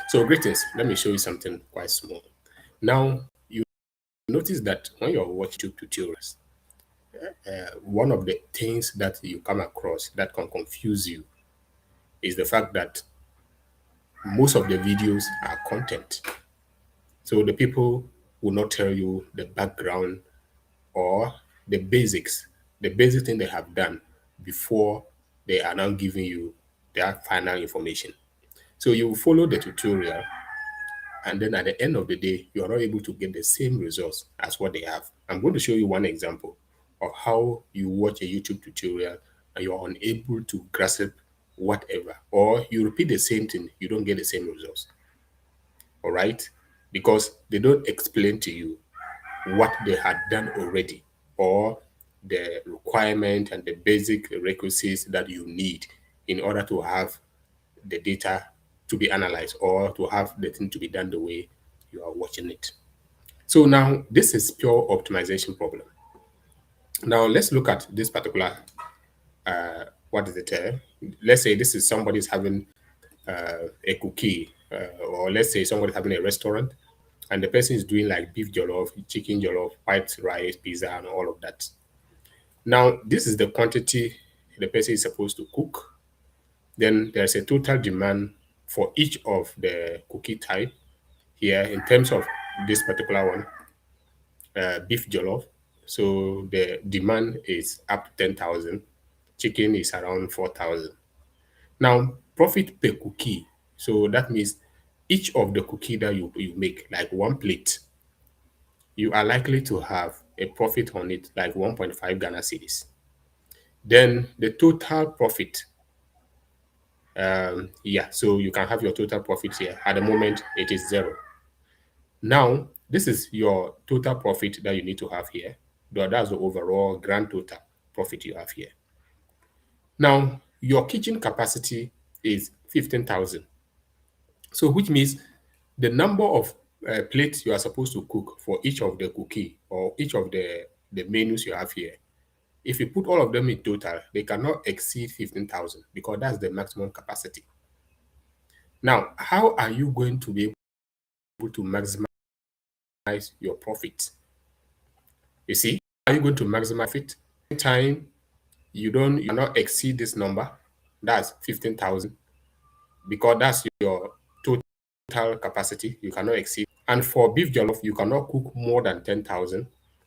So greetings. Let me show you something quite small. Now you notice that when you're watching YouTube tutorials, one of the things that you come across that can confuse you is the fact that most of the videos are content. So the people will not tell you the background or the basic thing they have done before they are now giving you their final information. So you follow the tutorial, and then at the end of the day, you are not able to get the same results as what they have. I'm going to show you one example of how you watch a YouTube tutorial and you are unable to grasp whatever, or you repeat the same thing, you don't get the same results. All right? Because they don't explain to you what they had done already, or the requirement and the basic requisites that you need in order to have the data to be analyzed or to have the thing to be done the way you are watching it. So now this is pure optimization problem. Now let's look at this particular what is it? Let's say this is somebody's having a cookie, or let's say somebody's having a restaurant, and the person is doing like beef jollof, chicken jollof, white rice, pizza, and all of that. Now this is the quantity the person is supposed to cook. Then there's a total demand for each of the cookie type here in terms of this particular one, beef jollof. So the demand is up to 10,000. Chicken is around 4,000. Now, profit per cookie. So that means each of the cookie that you make, like one plate, you are likely to have a profit on it like 1.5 Ghana cedis. Then the total profit, yeah, so you can have your total profit here. At the moment, it is zero. Now, this is your total profit that you need to have here. That's the overall grand total profit you have here. Now, your kitchen capacity is 15,000. So, which means the number of plates you are supposed to cook for each of the cookie or each of the menus you have here, if you put all of them in total, they cannot exceed 15,000 because that's the maximum capacity. Now, how are you going to be able to maximize your profit? You see, are you going to maximize it? Time you cannot exceed this number, that's 15,000, because that's your total capacity. You cannot exceed. And for beef jollof, you cannot cook more than 10,000.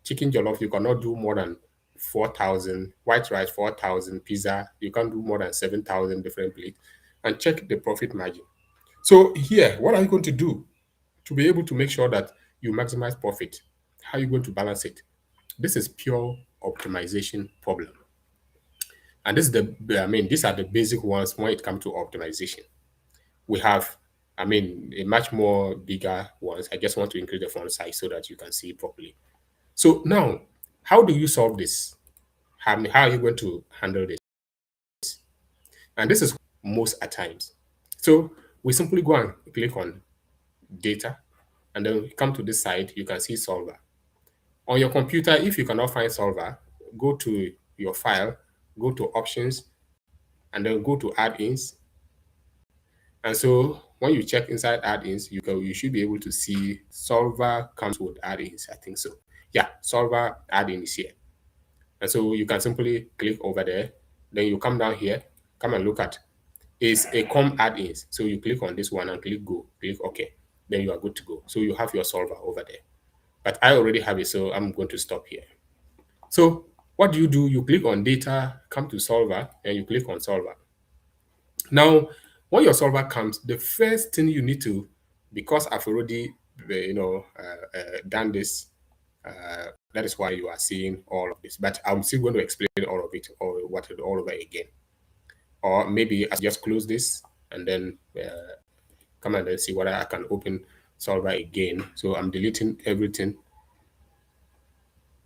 Chicken jollof, you cannot do more than 4,000. White rice, 4,000. Pizza, you can't do more than 7,000 different plates. And check the profit margin. So here, what are you going to do to be able to make sure that you maximize profit? How are you going to balance it? This is pure optimization problem. And these are the basic ones when it comes to optimization. We have, a much more bigger ones. I just want to increase the font size so that you can see it properly. So now, how do you solve this? How are you going to handle this? And this is most at times. So we simply go and click on data, and then we come to this side, you can see solver. On your computer, if you cannot find solver, go to your file, go to options, and then go to add-ins. And so when you check inside add-ins, you should be able to see solver comes with add-ins. I think so. Yeah, solver add-in is here. And so you can simply click over there. Then you come down here, come and look at is a com add-ins. So you click on this one and click go, click OK. Then you are good to go. So you have your solver over there. But I already have it, so I'm going to stop here. So what do? You click on data, come to solver, and you click on solver. Now, when your solver comes, the first thing you need to, because I've already, done this, that is why you are seeing all of this. But I'm still going to explain all of it or what it all over again. Or maybe I just close this and then come and then see whether I can open solver again. So I'm deleting everything.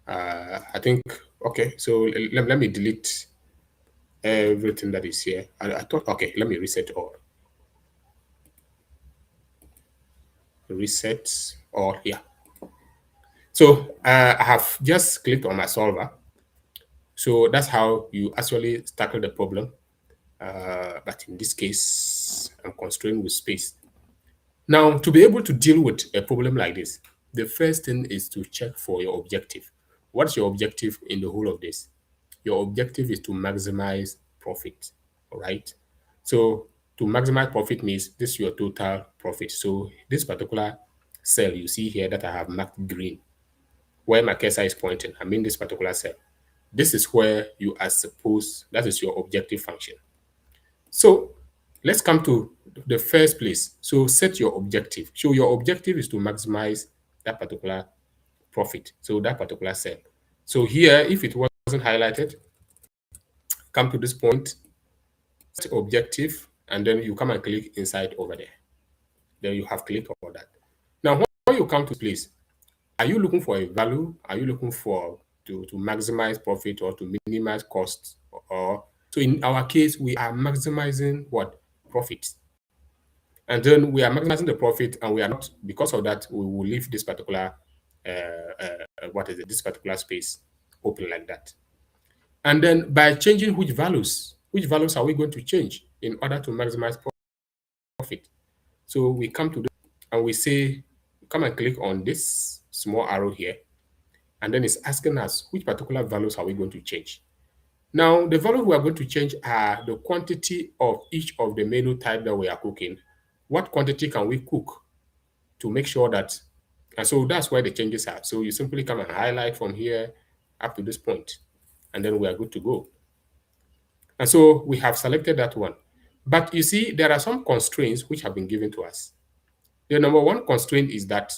I think, okay, so let me delete everything that is here. I thought, okay, let me reset all. Reset all, yeah. So I have just clicked on my solver. So that's how you actually tackle the problem. But in this case, I'm constrained with space. Now, to be able to deal with a problem like this, the first thing is to check for your objective. What's your objective in the whole of this? Your objective is to maximize profit, all right? So to maximize profit means this is your total profit. So this particular cell you see here that I have marked green, where my cursor is pointing, I mean this particular cell. This is where you are supposed, that is your objective function. So let's come to the first place. So set your objective. So your objective is to maximize that particular profit. So that particular cell. So here, if it wasn't highlighted, come to this point, set objective, and then you come and click inside over there. Then you have clicked on that. Now, when you come to place, are you looking for a value? Are you looking for to maximize profit or to minimize costs? Or so in our case, we are maximizing what? Profit. And then we are maximizing the profit, and we are not, because of that, we will leave this particular this particular space open like that. And then by changing which values are we going to change in order to maximize profit? So we come to this and we say, come and click on this small arrow here, and then it's asking us which particular values are we going to change. Now, the values we are going to change are the quantity of each of the menu type that we are cooking. What quantity can we cook to make sure that, and so that's where the changes are. So you simply come and highlight from here up to this point, and then we are good to go. And so we have selected that one. But you see, there are some constraints which have been given to us. The number one constraint is that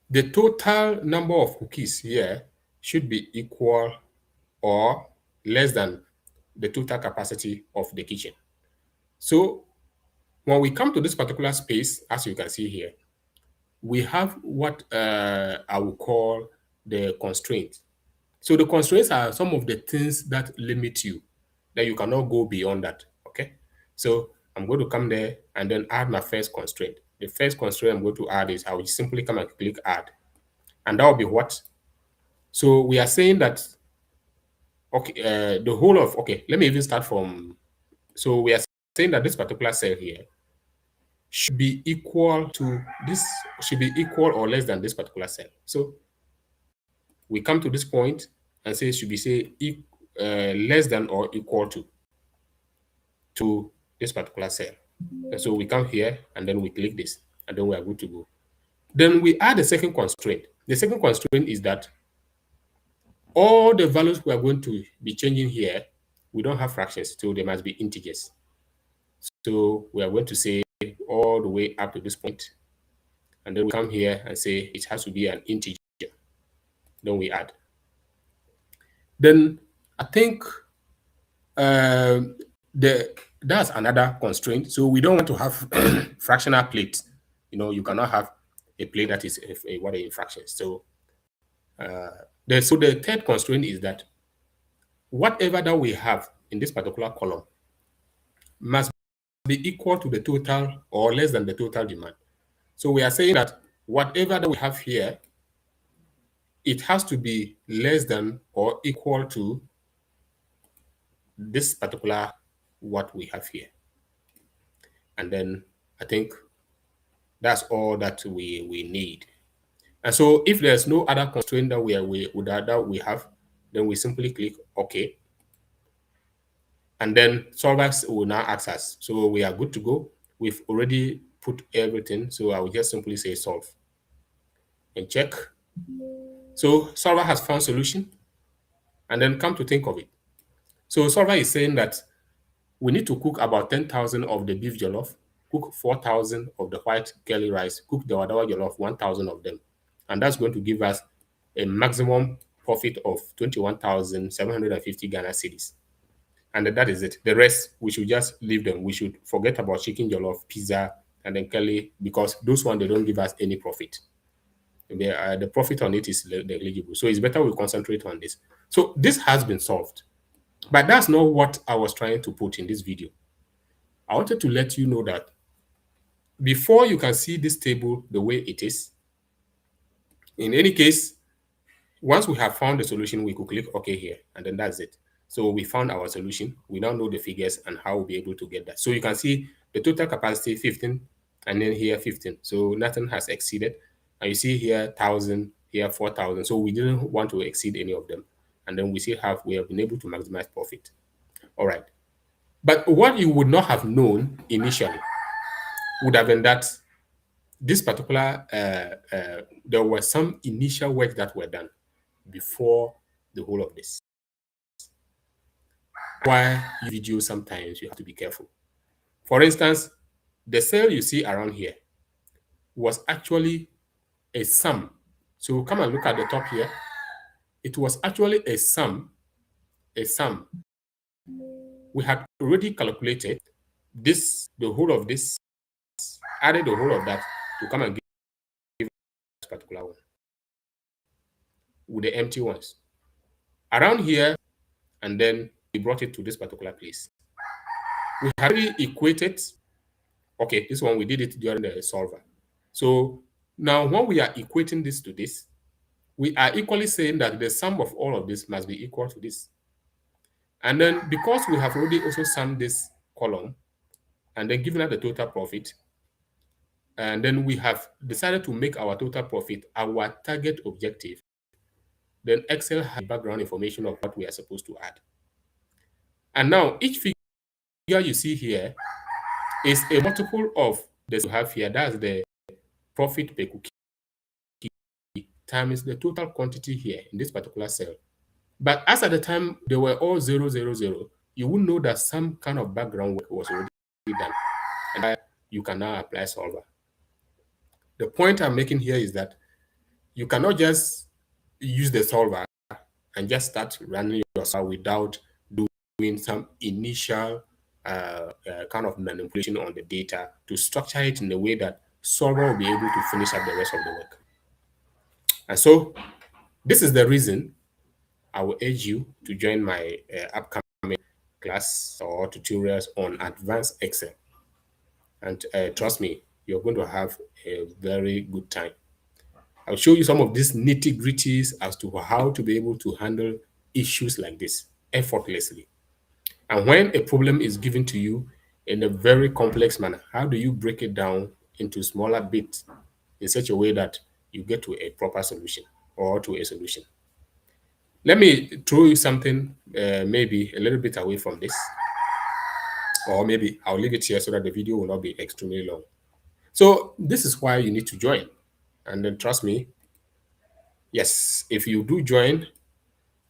the total number of cookies here should be equal or less than the total capacity of the kitchen. So when we come to this particular space, as you can see here, we have what I will call the constraints. So the constraints are some of the things that limit you, that you cannot go beyond that, okay? So I'm going to come there and then add my first constraint. The first constraint I'm going to add is I will simply come and click add. And that will be what? So we are saying that, okay, the whole of, okay, let me even start from, so we are saying that this particular cell here should be equal to this, should be equal or less than this particular cell. So we come to this point and say should be say less than or equal to this particular cell. And so we come here and then we click this and then we are good to go. Then we add a second constraint. The second constraint is that all the values we are going to be changing here, we don't have fractions, so they must be integers. So we are going to say all the way up to this point, and then we come here and say it has to be an integer. Then we add. Then I think that's another constraint. So we don't want to have fractional plates. You know, you cannot have a plate that is what in fractions. So the third constraint is that whatever that we have in this particular column must be equal to the total or less than the total demand. So we are saying that whatever that we have here, it has to be less than or equal to this particular what we have here. And then I think that's all that we need. And so if there's no other constraint that we have, then we simply click OK. And then Solver will now ask us. So we are good to go. We've already put everything. So I will just simply say solve and check. So Solver has found solution. And then come to think of it. So Solver is saying that we need to cook about 10,000 of the beef jollof, cook 4,000 of the white curly rice, cook the wadawa jollof, 1,000 of them. And that's going to give us a maximum profit of 21,750 Ghana cedis. And that is it. The rest, we should just leave them. We should forget about chicken jollof, pizza, and then curly, because those ones, they don't give us any profit. The profit on it is negligible. So it's better we concentrate on this. So this has been solved. But that's not what I was trying to put in this video. I wanted to let you know that before you can see this table the way it is, in any case, once we have found the solution, we could click OK here, and then that's it. So we found our solution. We now know the figures and how we'll be able to get that. So you can see the total capacity 15, and then here 15. So nothing has exceeded. And you see here 1,000, here 4,000. So we didn't want to exceed any of them. And then we have been able to maximize profit. All right. But what you would not have known initially would have been that this particular, there was some initial work that were done before the whole of this. Why video sometimes you have to be careful. For instance, the cell you see around here was actually a sum. So come and look at the top here. It was actually a sum. We had already calculated this, the whole of this, added the whole of that to come and give this particular one with the empty ones. Around here, and then we brought it to this particular place. We had already equated, okay, this one we did it during the solver. So now when we are equating this to this, we are equally saying that the sum of all of this must be equal to this. And then because we have already also summed this column and then given us the total profit, and then we have decided to make our total profit our target objective, then Excel has background information of what we are supposed to add. And now each figure you see here is a multiple of this you have here. That's the profit per cookie times the total quantity here in this particular cell. But as at the time they were all 0, 0, 0, you would know that some kind of background work was already done. And you can now apply solver. The point I'm making here is that you cannot just use the solver and just start running your solver without doing some initial kind of manipulation on the data to structure it in a way that solver will be able to finish up the rest of the work. And so this is the reason I will urge you to join my upcoming class or tutorials on advanced Excel. And trust me, you're going to have a very good time. I'll show you some of these nitty-gritties as to how to be able to handle issues like this effortlessly. And when a problem is given to you in a very complex manner, how do you break it down into smaller bits in such a way that you get to a proper solution or to a solution? Let me throw you something maybe a little bit away from this, or maybe I'll leave it here so that the video will not be extremely long. So this is why you need to join. And then trust me, yes, if you do join,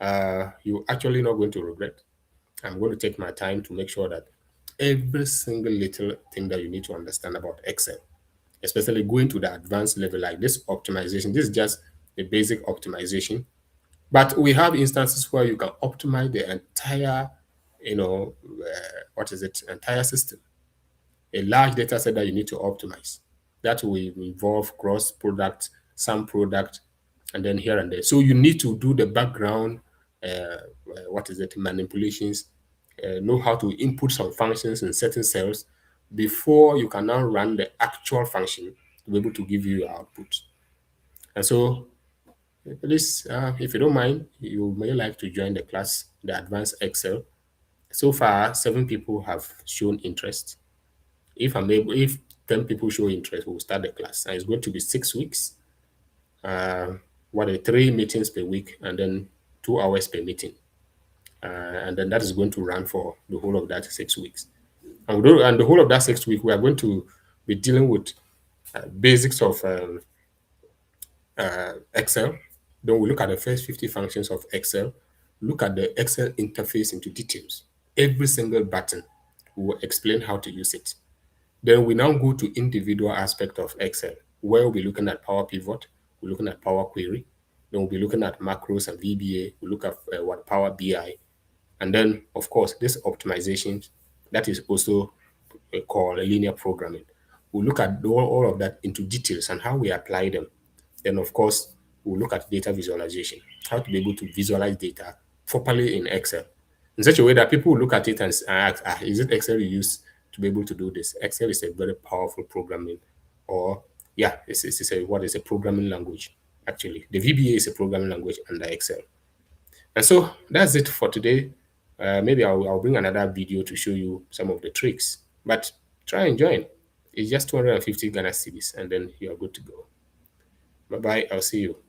you're actually not going to regret. I'm going to take my time to make sure that every single little thing that you need to understand about Excel, especially going to the advanced level like this optimization, this is just the basic optimization. But we have instances where you can optimize the entire, entire system. A large data set that you need to optimize. That will involve cross product, some product, and then here and there. So you need to do the background, manipulations, know how to input some functions in certain cells before you can now run the actual function to be able to give you your output. And so please, if you don't mind, you may like to join the class, the Advanced Excel. So far, 7 people have shown interest. If 10 people show interest, we'll start the class. And it's going to be 6 weeks. 3 meetings per week, and then 2 hours per meeting. And then that is going to run for the whole of that 6 weeks. And the whole of that 6 weeks, we are going to be dealing with basics of Excel. Then we look at the first 50 functions of Excel, look at the Excel interface into details. Every single button, we will explain how to use it. Then we now go to individual aspect of Excel, where we'll be looking at Power Pivot, we're looking at Power Query, then we'll be looking at macros and VBA, we'll look at Power BI, and then, of course, this optimization, that is also called linear programming. We'll look at all of that into details and how we apply them. Then, of course, we'll look at data visualization, how to be able to visualize data properly in Excel, in such a way that people will look at it and ask, is it Excel you use to be able to do this? Excel is a very powerful programming, or it's a programming language, actually. The VBA is a programming language under Excel. And so that's it for today. Maybe I'll bring another video to show you some of the tricks. But Try and join. It's just 250 Ghana cedis, and then you are good to go. Bye bye. I'll see you.